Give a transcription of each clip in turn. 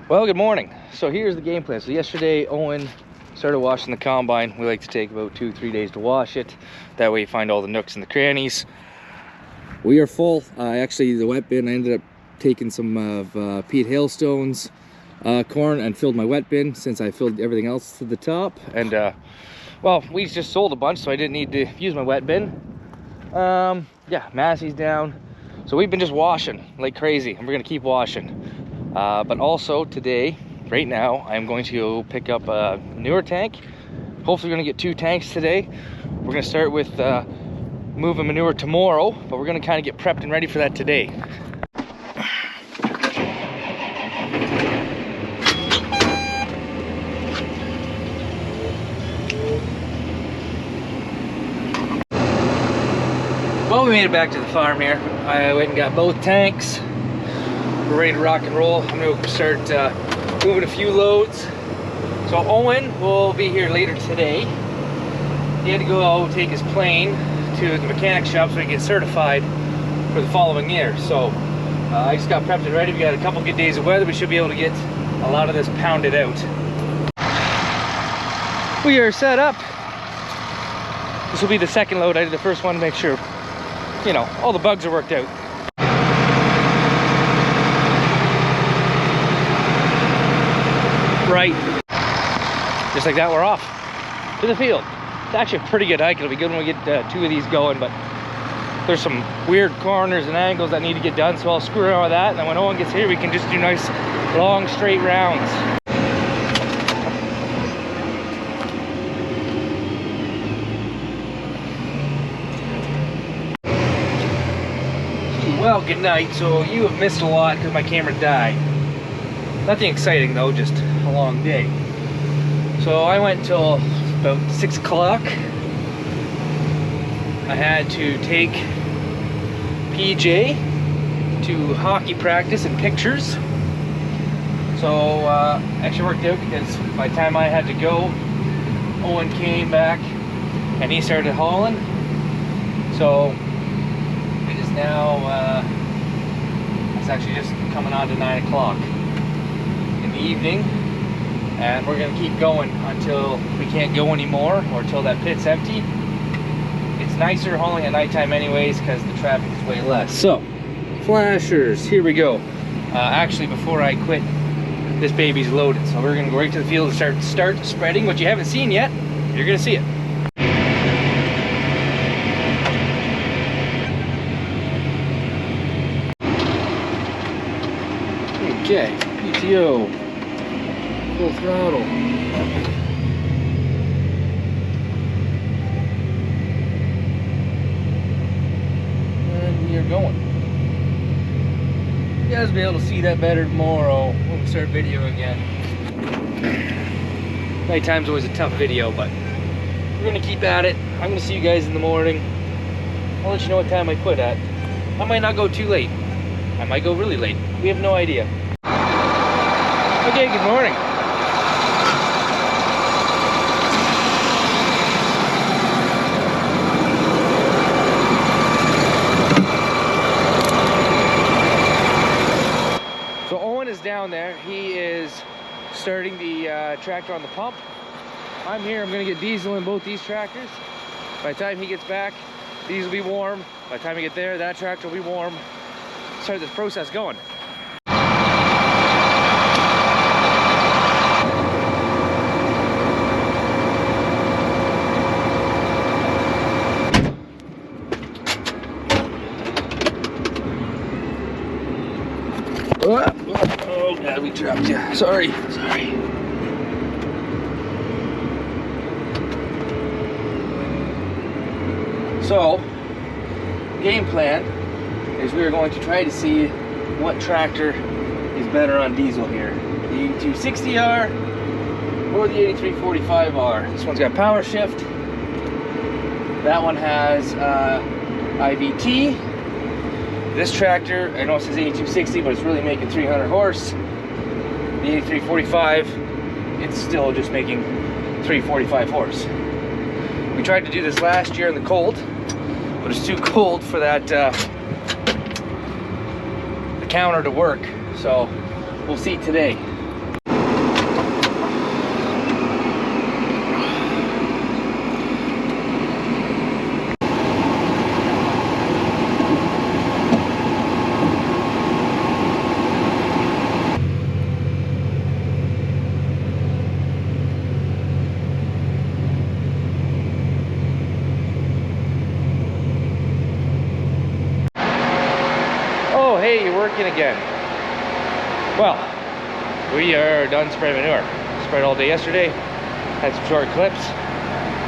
Well, good morning. So here's the game plan. So yesterday Owen started washing the combine. We like to take about 2-3 days to wash it. That way you find all the nooks and the crannies. We are full. Actually, the wet bin, I ended up taking some of Pete Hailstone's corn and filled my wet bin since I filled everything else to the top. And well, we just sold a bunch, so I didn't need to use my wet bin. Yeah, Massey's down. So we've been just washing like crazy, and we're gonna keep washing. But also today, right now, I'm going to go pick up a manure tank. Hopefully we're gonna get 2 tanks today. We're gonna start with moving manure tomorrow, but we're gonna kind of get prepped and ready for that today. Well, we made it back to the farm here. I went and got both tanks. We're ready to rock and roll. I'm gonna start moving a few loads. So Owen will be here later today. He had to go take his plane to the mechanic shop so he can get certified for the following year. So I just got prepped and ready. We got a couple good days of weather. We should be able to get a lot of this pounded out. We are set up. This will be the second load. I did the first one to make sure, you know, all the bugs are worked out. Right, just like that, we're off to the field. It's actually a pretty good hike. It'll be good when we get 2 of these going, but there's some weird corners and angles that need to get done, so I'll screw around with that, and then when Owen gets here, we can just do nice long straight rounds. Well, good night. So you have missed a lot because my camera died. Nothing exciting though, just a long day. So I went till about 6 o'clock. I had to take PJ to hockey practice and pictures. So actually worked out because by the time I had to go, Owen came back and he started hauling. So it is now, it's actually just coming on to 9 o'clock. Evening, and we're gonna keep going until we can't go anymore or until that pit's empty. It's nicer hauling at nighttime anyways because the traffic is way less. So flashers, here we go. Actually, before I quit, this baby's loaded, so we're gonna go right to the field and start spreading. What you haven't seen yet, you're gonna see it. Okay, PTO. Full throttle. And we are going. You guys will be able to see that better tomorrow when we start videoing again. Nighttime's always a tough video, but we're gonna keep at it. I'm gonna see you guys in the morning. I'll let you know what time I quit at. I might not go too late. I might go really late. We have no idea. Okay, good morning. So Owen is down there. He is starting the tractor on the pump. I'm here. I'm going to get diesel in both these tractors. By the time he gets back, these will be warm. By the time we get there, that tractor will be warm. Start this process going. Oh God, we dropped you. Sorry. So, game plan is we are going to try to see what tractor is better on diesel here. The 8260R or the 8345R. This one's got power shift. That one has IVT. This tractor, I know it says 8260, but it's really making 300 horse. The 8345, it's still just making 345 horse. We tried to do this last year in the cold, but it's too cold for that the counter to work. So we'll see today. Well, we are done spraying manure. Sprayed all day yesterday. Had some short clips.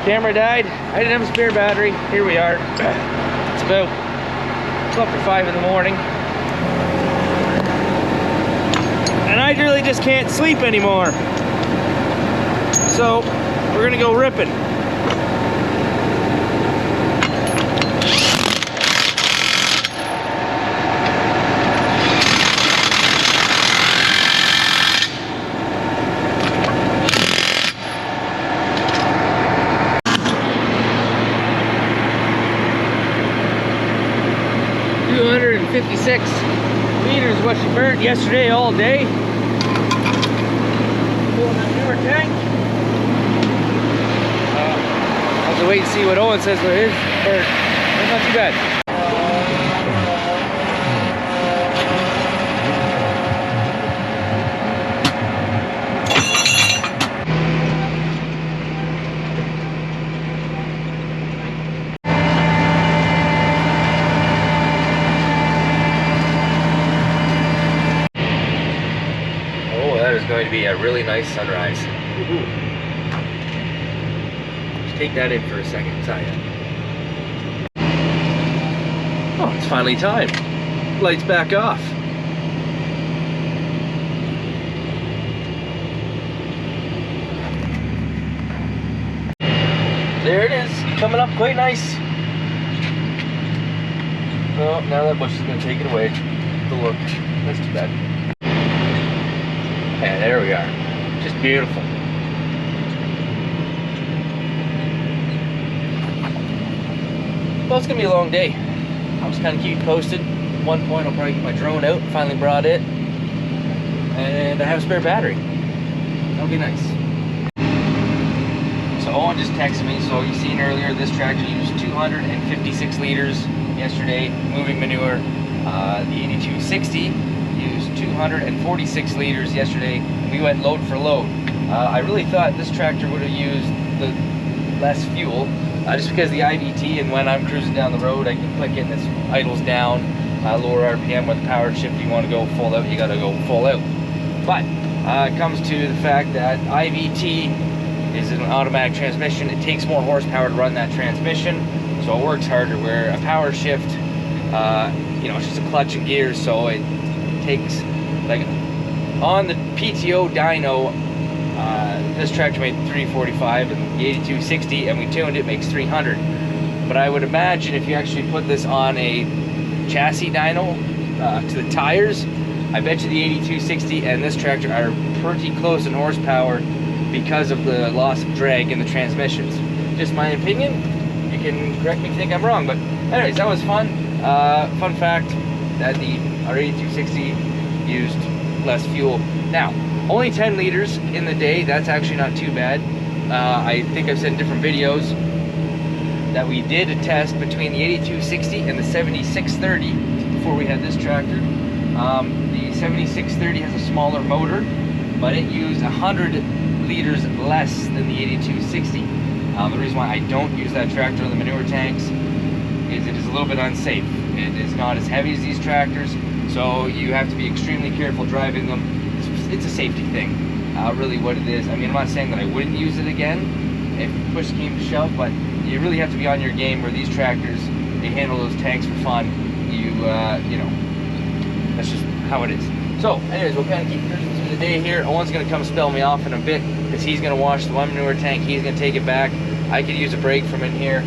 Camera died. I didn't have a spare battery. Here we are. It's about 5 in the morning. And I really just can't sleep anymore. So we're gonna go ripping. $56 liters what she burnt yesterday all day. Pulling that newer tank. I'll have to wait and see what Owen says for his burnt. That's not too bad. Going to be a really nice sunrise. Just take that in for a second. Oh, it's finally time. Lights back off. There it is, coming up quite nice. Oh, now that bush is going to take it away. The look. That's too bad. Yeah, there we are. Just beautiful. Well, it's gonna be a long day. I'll just kind of keep you posted. At one point, I'll probably get my drone out. Finally brought it, and I have a spare battery. That'll be nice. So Owen just texted me. So you seen earlier, this tractor used 256 liters yesterday moving manure. The 8260. Used 246 liters yesterday. We went load for load. I really thought this tractor would have used the less fuel, just because the IVT, and when I'm cruising down the road, I can click it and it idles down, lower RPM with power shift. If you want to go full out, you got to go full out. But it comes to the fact that IVT is an automatic transmission. It takes more horsepower to run that transmission, so it works harder. Where a power shift, you know, it's just a clutch and gears, so it takes, like on the PTO dyno, this tractor made 345 and the 8260, and we tuned it, makes 300. But I would imagine if you actually put this on a chassis dyno to the tires, I bet you the 8260 and this tractor are pretty close in horsepower because of the loss of drag in the transmissions. Just my opinion. You can correct me if you think I'm wrong, but anyways, that was fun. Fun fact that our 8260 used less fuel. Now, only 10 liters in the day. That's actually not too bad. I think I've said in different videos that we did a test between the 8260 and the 7630 before we had this tractor. The 7630 has a smaller motor, but it used 100 liters less than the 8260. The reason why I don't use that tractor on the manure tanks is it is a little bit unsafe. It is not as heavy as these tractors, so you have to be extremely careful driving them. It's a safety thing, really what it is. I mean, I'm not saying that I wouldn't use it again if push came to shove, but you really have to be on your game. Where these tractors, they handle those tanks for fun. You know, that's just how it is. So, anyways, we'll kind of keep cruising through the day here. Owen's going to come spell me off in a bit because he's going to wash the one manure tank. He's going to take it back. I could use a break from in here.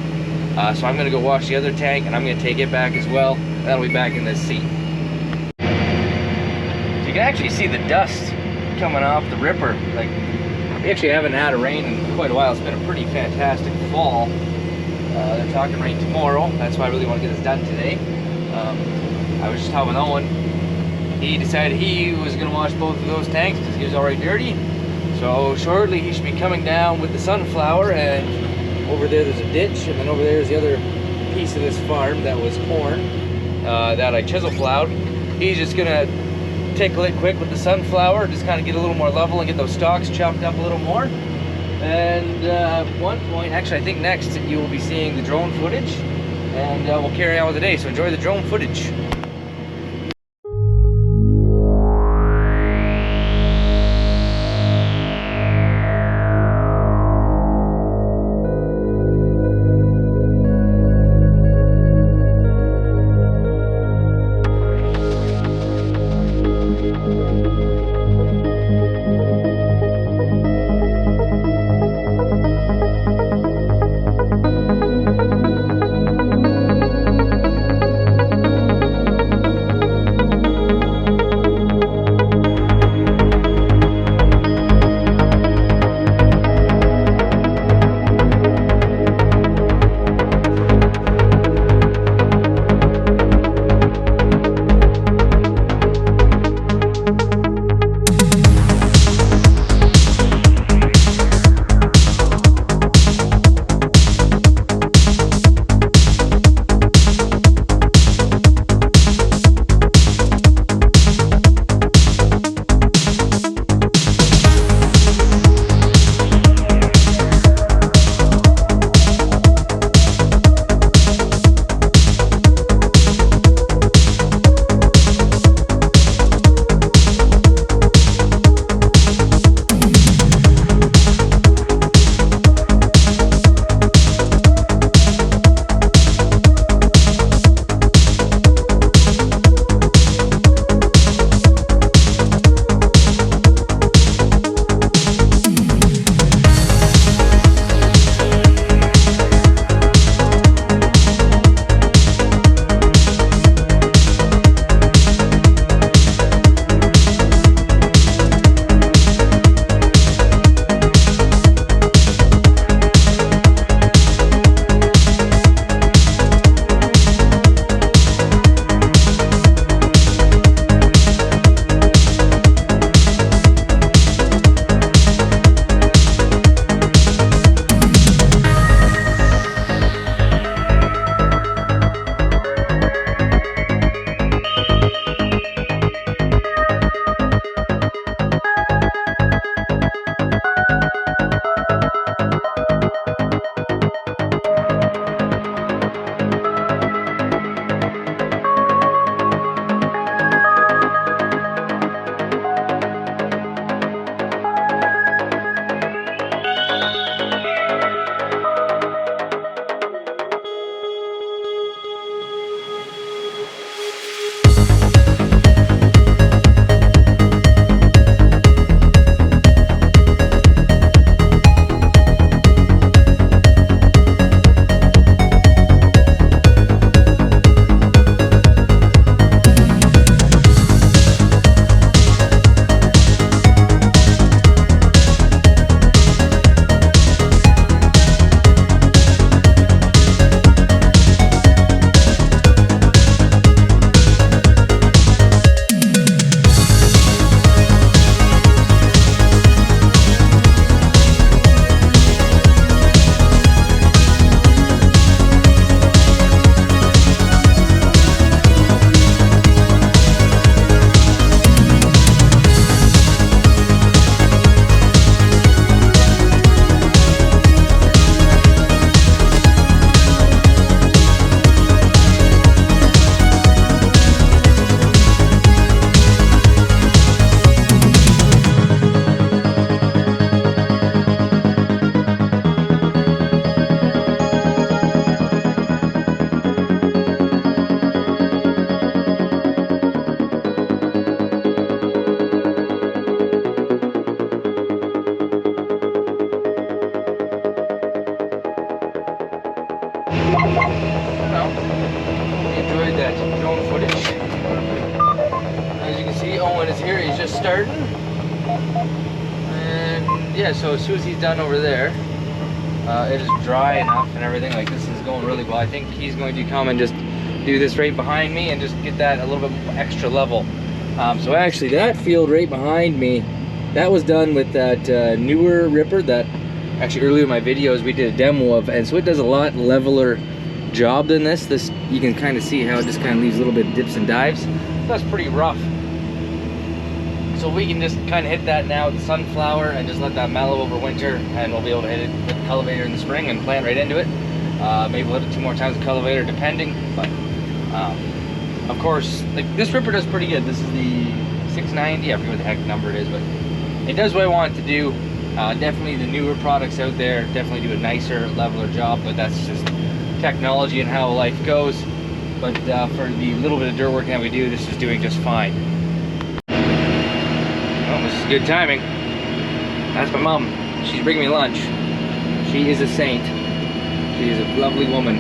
So I'm going to go wash the other tank, and I'm going to take it back as well. And that'll be back in this seat. So you can actually see the dust coming off the ripper. Like, we actually haven't had a rain in quite a while. It's been a pretty fantastic fall. They're talking rain tomorrow. That's why I really want to get this done today. I was just talking with Owen. He decided he was going to wash both of those tanks because he was already dirty. So shortly he should be coming down with the sunflower, and over there's a ditch, and then over there's the other piece of this farm that was corn that I chisel plowed. He's just gonna tickle it quick with the sunflower, just kind of get a little more level and get those stalks chopped up a little more. And at one point, actually I think next, you will be seeing the drone footage, and we'll carry on with the day. So enjoy the drone footage. Enjoyed that drone footage. As you can see, Owen is here. He's just starting. And yeah, so as soon as he's done over there, it is dry enough and everything. Like, this is going really well. I think he's going to come and just do this right behind me and just get that a little bit extra level. So actually, that field right behind me, that was done with that newer ripper that actually earlier in my videos we did a demo of, and so it does a lot leveler job than this. You can kind of see how it just kind of leaves a little bit of dips and dives. That's pretty rough. So we can just kind of hit that now with the sunflower and just let that mellow over winter, and we'll be able to hit it with the cultivator in the spring and plant right into it. Maybe a little 2 more times the cultivator depending, but of course, like, this ripper does pretty good. This is the 690, I forget what the heck number it is, but it does what I want it to do. Definitely the newer products out there definitely do a nicer, leveler job, but that's just technology and how life goes. But for the little bit of dirt work that we do, this is doing just fine. good timing. That's my mom. She's bringing me lunch. She is a saint. She is a lovely woman.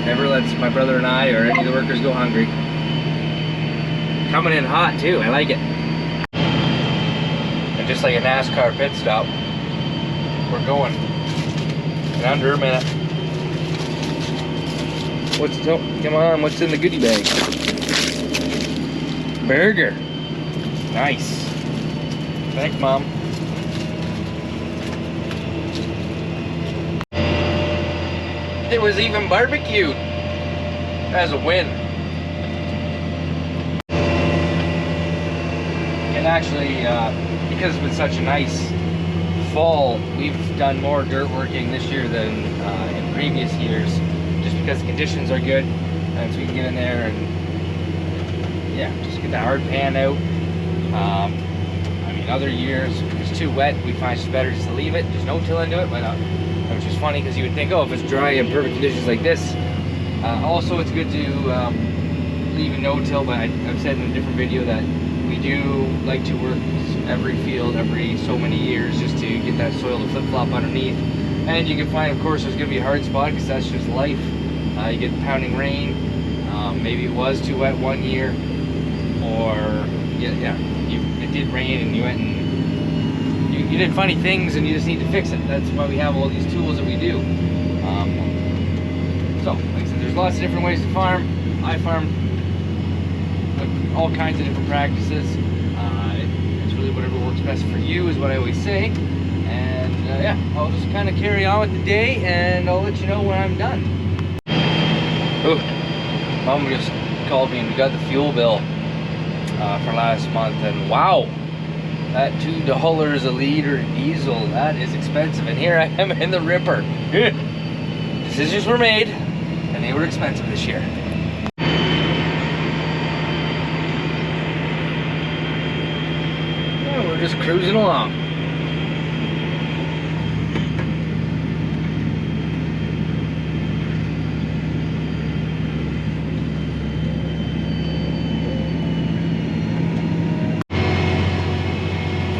Never lets my brother and I or any of the workers go hungry. Coming in hot too, I like it. And just like a NASCAR pit stop, we're going in under a minute. Come on, what's in the goodie bag? Burger. Nice. Thanks, Mom. It was even barbecued as a win. And actually, because it's been such a nice fall, we've done more dirt working this year than in previous years, just because the conditions are good, and so we can get in there and yeah, just get the hard pan out. I mean, other years, if it's too wet, we find it's better just to leave it. There's no till into it, but which is funny because you would think, oh, if it's dry and perfect conditions like this. Also, it's good to leave a no-till, but I've said in a different video that we do like to work every field every so many years just to get that soil to flip-flop underneath. And you can find, of course, there's going to be a hard spot because that's just life. You get pounding rain. Maybe it was too wet one year, or it did rain and you went and you did funny things and you just need to fix it. That's why we have all these tools that we do. So, like I said, there's lots of different ways to farm. I farm like all kinds of different practices. It's really whatever works best for you is what I always say. And yeah, I'll just kind of carry on with the day and I'll let you know when I'm done. Ooh, Mom just called me and we got the fuel bill for last month, and wow, that $2 a liter diesel, that is expensive. And here I am in the Ripper. Decisions were made and they were expensive this year. Yeah, we're just cruising along.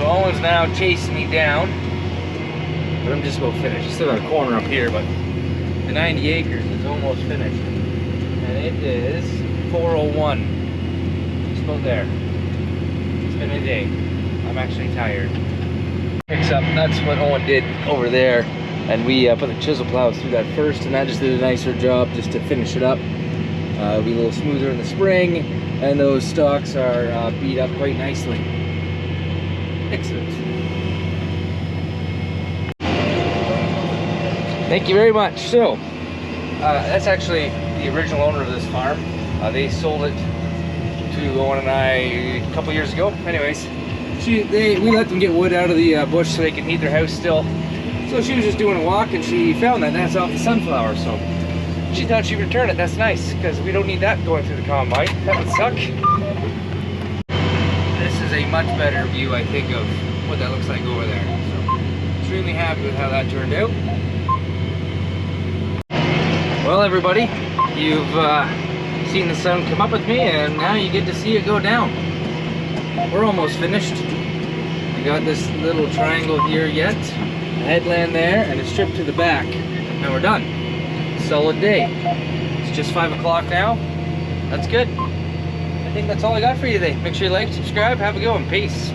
Owen's now chasing me down, but I'm just about finished. Still got a corner up here, but the 90 acres is almost finished, and it is 4:01. Just about there. It's been a day. I'm actually tired. Picks up. That's what Owen did over there, and we put the chisel plows through that first, and that just did a nicer job just to finish it up. It'll be a little smoother in the spring, and those stalks are beat up quite nicely. Excellent. Thank you very much. So, that's actually the original owner of this farm. They sold it to Owen and I a couple years ago. Anyways, we let them get wood out of the bush so they can heat their house still. So she was just doing a walk and she found that, and that's off the sunflower. So she thought she'd return it. That's nice because we don't need that going through the combine. That would suck. This is a much better view, I think, of what that looks like over there. So, extremely happy with how that turned out. Well, everybody, you've seen the sun come up with me, and now you get to see it go down. We're almost finished. We got this little triangle here yet, a headland there, and a strip to the back, and we're done. Solid day. It's just 5 o'clock now. That's good. I think that's all I got for you today. Make sure you like, subscribe, have a good one. Peace.